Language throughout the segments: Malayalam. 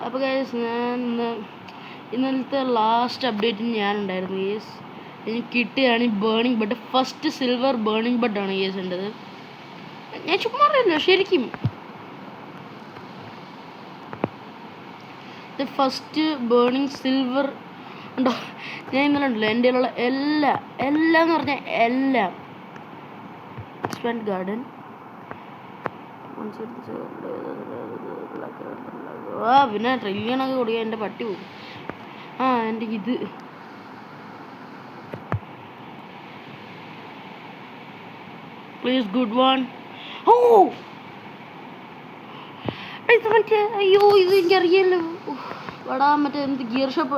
അപ്പോൾ ഗൈസ് ഞാൻ ഇന്നലത്തെ ലാസ്റ്റ് അപ്ഡേറ്റിന് ഞാനുണ്ടായിരുന്നു ഗൈസ്. എനിക്ക് കിട്ടിയതാണ് ഈ burning bud. First silver burning ബഡാണ് ഗൈസ് എൻ്റെത്. ഞാൻ ചുമ്മാ അറിയില്ല, ശരിക്കും ഫസ്റ്റ് ബേണിംഗ് സിൽവർ ഉണ്ടോ. ഞാൻ ഇന്നലെ ഉണ്ടല്ലോ എൻ്റെ ഉള്ള എല്ലാം എന്ന് പറഞ്ഞാൽ എല്ലാം എക്സ്പാൻഡ് ഗാർഡൻ പിന്നെ ട്രില്യണൊക്കെ കൊടുക്കുക. എൻ്റെ പട്ടി പോകും. എൻ്റെ ഇത് പ്ലീസ് ഗുഡ് വൺ. ഇത് മറ്റേ അയ്യോ ഇത് എനിക്കറിയാലോ. എടാ മറ്റേ എന്ത് ഗിയർ ഷോപ്പ്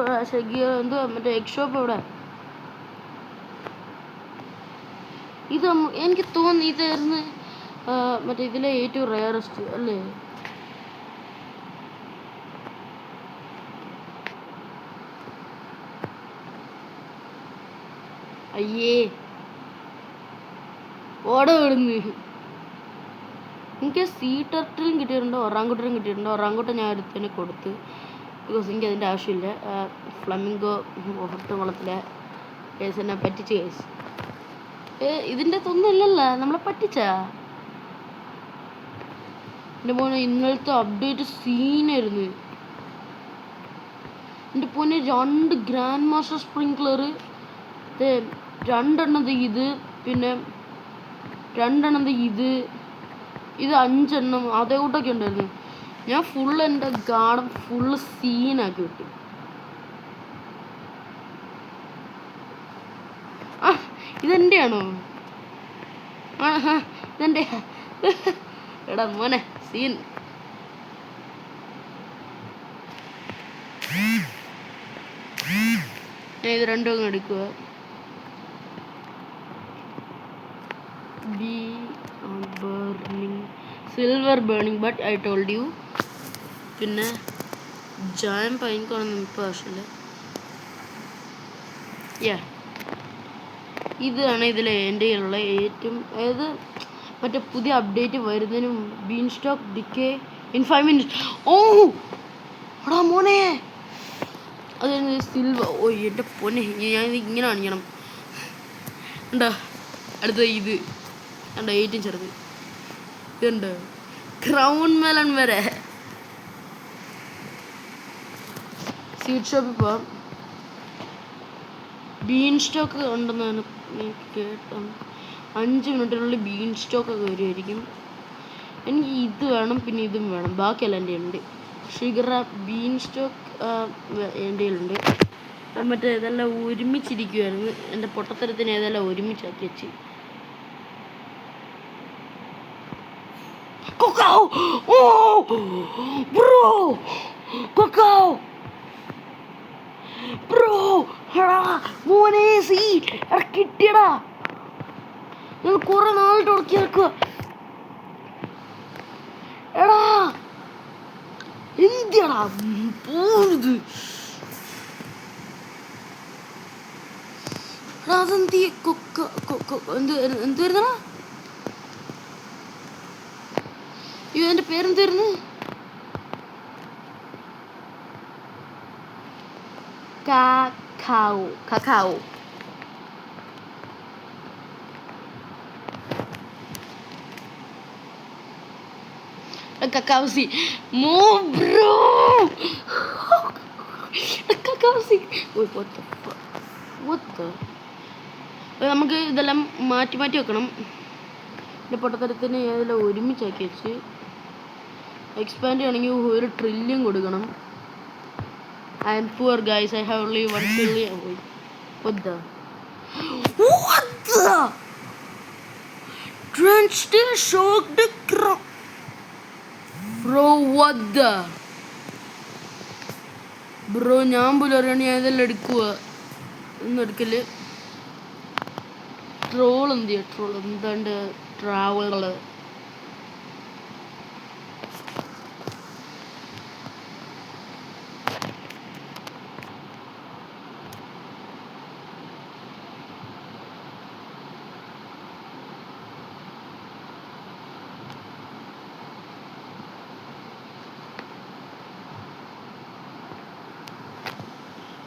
എന്തുവാ മറ്റേ എഗ് ഷോപ്പ് എവിടെ? ഇത് എനിക്ക് തോന്നി ഇതായിരുന്നു മറ്റേ ഇതിലെ ഏറ്റവും റയറസ്റ്റ് അല്ലേ? അയ്യേ ഓട വിടുന്നു. എനിക്ക് സീ ടർട്ടിലും കിട്ടിയിട്ടുണ്ട്, ഒറാങ്കുട്ടനും കിട്ടിയിട്ടുണ്ട്. ഒറാങ്കുട്ടൻ ഞാൻ ഒരുത്തന്നെ കൊടുത്ത്, ബിക്കോസ് എനിക്ക് അതിൻ്റെ ആവശ്യമില്ല. ഫ്ലമിംഗോ ഒട്ടുകുളത്തിലെ കേസ് എന്നെ പറ്റിച്ച് കേസ്. ഇതിൻ്റെ ഒന്നും ഇല്ലല്ലോ, നമ്മളെ പറ്റിച്ചാ. എൻ്റെ മോനെ ഇന്നലത്തെ അപ്ഡേറ്റ് സീനായിരുന്നു. എൻ്റെ പൊന്നെ 2 ഗ്രാൻഡ് മാസ്റ്റർ സ്പ്രിങ്ക്ലർ, 2 ഇത്, പിന്നെ 2 ഇത് 5 അതേ കൂട്ടൊക്കെ ഉണ്ടായിരുന്നു. ഞാൻ ഫുള്ള് എൻ്റെ ഗാർഡൻ ഫുള്ള് സീനാക്കി വിട്ടു. ഇതെൻ്റെയാണോ? ഇതെൻ്റെ എടാ മോനെ സീൻ. ഞാൻ ഇത് 2 അങ്ങ് എടുക്കുക. Silver burning but I told you. പിന്നെ ജാം പൈൻകോണൊന്നും ഇപ്പോൾ ആവശ്യമില്ല. ഇതാണ് ഇതിലെ എൻ്റെ ഉള്ള ഏറ്റവും മറ്റേ പുതിയ അപ്ഡേറ്റ് വരുന്നതിനും been stock decay in 5 minutes. എടാ മോനെ അത് സിൽവർ. എൻ്റെ പൊന്നെ ഞാനിത് ഇങ്ങനെ കാണിക്കണം. ഉണ്ടോ അടുത്ത ഇത് കണ്ടോ ഏറ്റവും ചെറുത് ഇതുണ്ട്. ക്രൗൺ മെലൺ വരെ സ്വീറ്റ് ഷോപ്പിൽ പോവാം. ബീൻ സ്റ്റോക്ക് ഉണ്ടെന്നാണ് കേട്ടോ. 5 മിനിറ്റിനുള്ളിൽ ബീൻ സ്റ്റോക്കൊക്കെ വരുമായിരിക്കും. എനിക്ക് ഇത് വേണം, പിന്നെ ഇതും വേണം. ബാക്കിയെല്ലാം എൻ്റെ ഉണ്ട്. ഷുഗർ ബീൻ സ്റ്റോക്ക് എൻ്റെ ഉണ്ട്. മറ്റേ ഇതെല്ലാം ഒരുമിച്ചിരിക്കുമായിരുന്നു. എൻ്റെ പൊട്ടത്തരത്തിന് ഏതെല്ലാം ഒരുമിച്ചാക്കി വെച്ച്. Cacao! Oh! Bro! Cacao! Bro! എടാ മോനെ സീ എടാ കിട്ടിയടാ. ഞങ്ങൾ കുറെ നാളിട്ട് ഉടക്കി വെക്കുക. എടാ എന്തിയടാ പോണത്? അതെന്തി എന്ത് വരുന്നടാ? എൻ്റെ പേരെന്തായിരുന്നു? Cacao. Cacao-si. Move, bro. Cacao-si. Wait, what the? നമുക്ക് ഇതെല്ലാം മാറ്റി വെക്കണം. എൻ്റെ പൊട്ടത്തരത്തിന് ഏതെല്ലാം ഒരുമിച്ചാക്കി വെച്ച്. എക്സ്പാൻഡ് ചെയ്യണമെങ്കിൽ 1 ട്രില്യൺ കൊടുക്കണം. I am poor guys, I have only 1 trillion. What the? Trent still shocked bro, what the? Bro ഞാൻ പോലും അറിയണ ഞാൻ ഇതെല്ലാം എടുക്കുക. ഒന്നും എടുക്കല്. ട്രോൾ എന്താണ്ട് ട്രാവലുകൾ.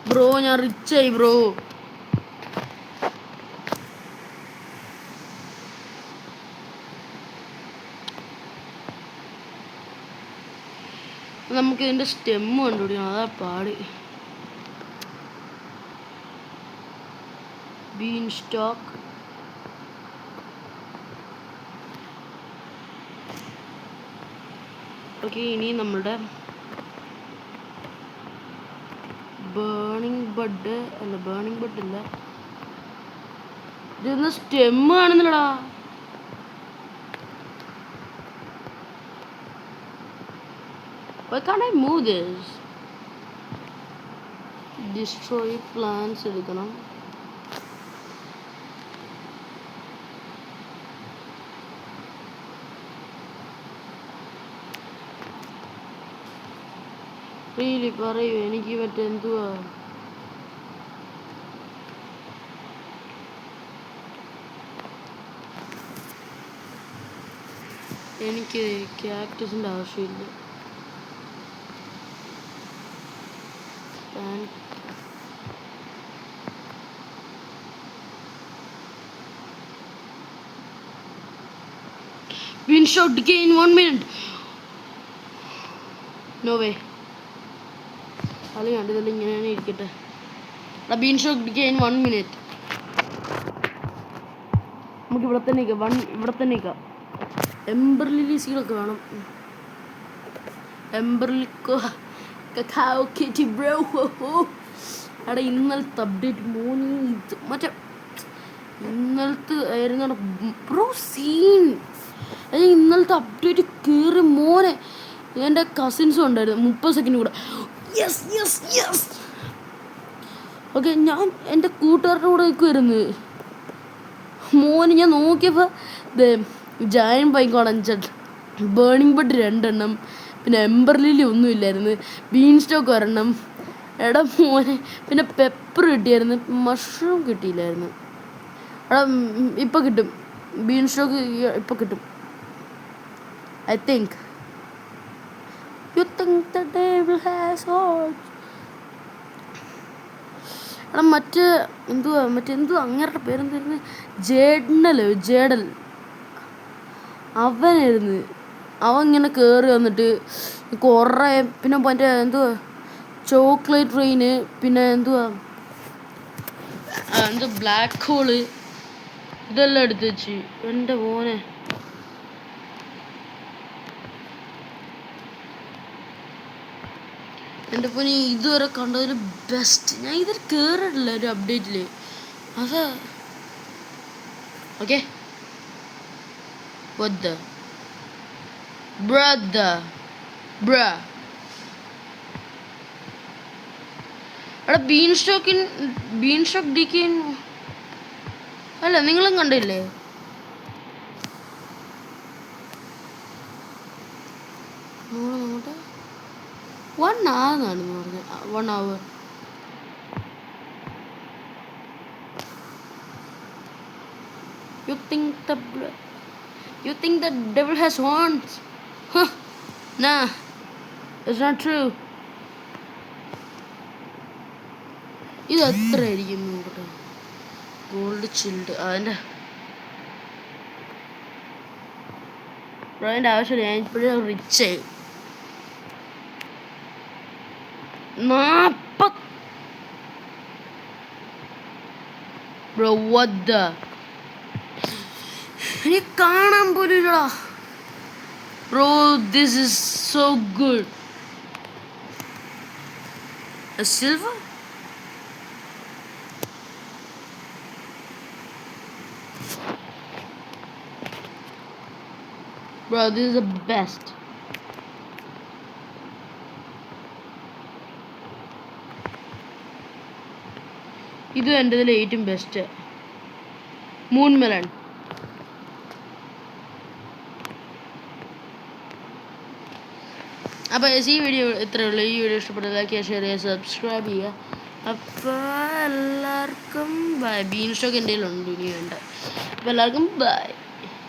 ബ്രോ ഞാൻ റിച്ചായി ബ്രോ. നമുക്ക് ഇതിൻ്റെ സ്റ്റെമ്മ് കണ്ടുപിടിക്കണം, അതാ പാട്. Been stock. ഓക്കെ, ഇനി നമ്മുടെ ബേണിംഗ് ബഡ് അല്ല, ബേണിംഗ് ബഡ് ഇല്ല, ഇതൊന്ന് സ്റ്റെമ്മ് കാണുന്നില്ലടാ. Why can't I move this? Destroy plants എടുക്കണം. റിയലി പറയൂ, എനിക്ക് മറ്റെന്തുവാ എനിക്ക് ക്യാക്ടസിൻ്റെ ആവശ്യമില്ല. Bean shot decay in 1 minute. No way. അല്ലെങ്കിൽ ഇതെല്ലാം ഇങ്ങനെ തന്നെ ഇരിക്കട്ടെ. Been shot decay in 1 minute. നമുക്ക് ഇവിടെ തന്നെ ഇവിടെ തന്നെ നിൽക്കാം. എംബർ ലില്ലി സീഡൊക്കെ വേണം. Ember cacao kitty bro. എടാ ഇന്നലത്തെ അപ്ഡേറ്റ് മോനി, മറ്റേ ഇന്നലത്തെ ആയിരുന്നു ബ്രോ സീൻ. ഇന്നലത്തെ അപ്ഡേറ്റ് കയറി മോനെ. എൻ്റെ കസിൻസും ഉണ്ടായിരുന്നു 30 സെക്കൻഡ് കൂടെ. Yes yes yes. ഓക്കെ, ഞാൻ എൻ്റെ കൂട്ടുകാരുടെ കൂടെ വരുന്നത് മോന്. ഞാൻ നോക്കിയപ്പോൾ ജയൻ പൈക്കോളഞ്ച, ബേണിംഗ് ബഡ് 2 എണ്ണം, പിന്നെ എംബർ ലില്ലി ഒന്നുമില്ലായിരുന്നു, ബീൻ സ്റ്റോക്ക് 1 എണ്ണം. എടാ മോനെ, പിന്നെ പെപ്പർ കിട്ടിയായിരുന്നു, മഷ്റൂം കിട്ടിയില്ലായിരുന്നു. എടാ ഇപ്പം കിട്ടും, ബീൻ സ്റ്റോക്ക് ഇപ്പം കിട്ടും. I think. You think the devil has horns? എടാ എന്തുവാ അങ്ങേരുടെ പേരെന്തായിരുന്നു? ജേഡൽ അവനായിരുന്നു. അവൻ ഇങ്ങനെ കയറി വന്നിട്ട് കുറേ, പിന്നെ മറ്റേ എന്തുവാ ചോക്ലേറ്റ് ട്രെയിന്, പിന്നെ എന്തുവാ ബ്ലാക്ക് ഹോള്, ഇതെല്ലാം എടുത്ത് വെച്ച്. എൻ്റെ മോനെ, എൻ്റെ പൊന്നെ ഇതുവരെ കണ്ടതിൽ ബെസ്റ്റ്. ഞാൻ ഇതിൽ കയറിയിട്ടില്ല ഒരു അപ്ഡേറ്റിൽ. അതാ okay. What the brother bruh. എടാ ബീൻ സ്റ്റോക്ക് ഡിക്കൻ അല്ല, നിങ്ങളും കണ്ടില്ലേ? നോട്ടെ 1 hour എന്നാണെന്ന് പറഞ്ഞത്. 1 hour. You think the devil has horns? Huh? Nah, it's not true. ഇത് എത്ര ആയിരിക്കും നോക്കട്ടെ. ഗോൾഡ് ചിൽഡ് അതിൻ്റെ ആവശ്യമില്ല. ഞാൻ ഇപ്പോഴും റിച്ച് 40. Bro, what the? എനിക്ക് കാണാൻ പോലും ഇല്ലടാ. Bro, this is so good. A silver? Bro, this is the best. ഇത് എൻ്റെ ഇതിൽ ഏറ്റവും ബെസ്റ്റ് മൂൺ മെലൺ. അപ്പോൾ ഈ വീഡിയോ ഇത്രയേ ഉള്ളൂ. ഈ വീഡിയോ ഇഷ്ടപ്പെട്ട ലൈക്ക് ചെയ്യുക, ഷെയർ ചെയ്യുക, സബ്സ്ക്രൈബ് ചെയ്യുക. അപ്പോൾ എല്ലാവർക്കും ബൈ. ബീൻ സ്റ്റോക്ക് എൻ്റെ കയ്യിലുണ്ട്, ഇനി വേണ്ട. അപ്പോൾ എല്ലാവർക്കും ബൈ.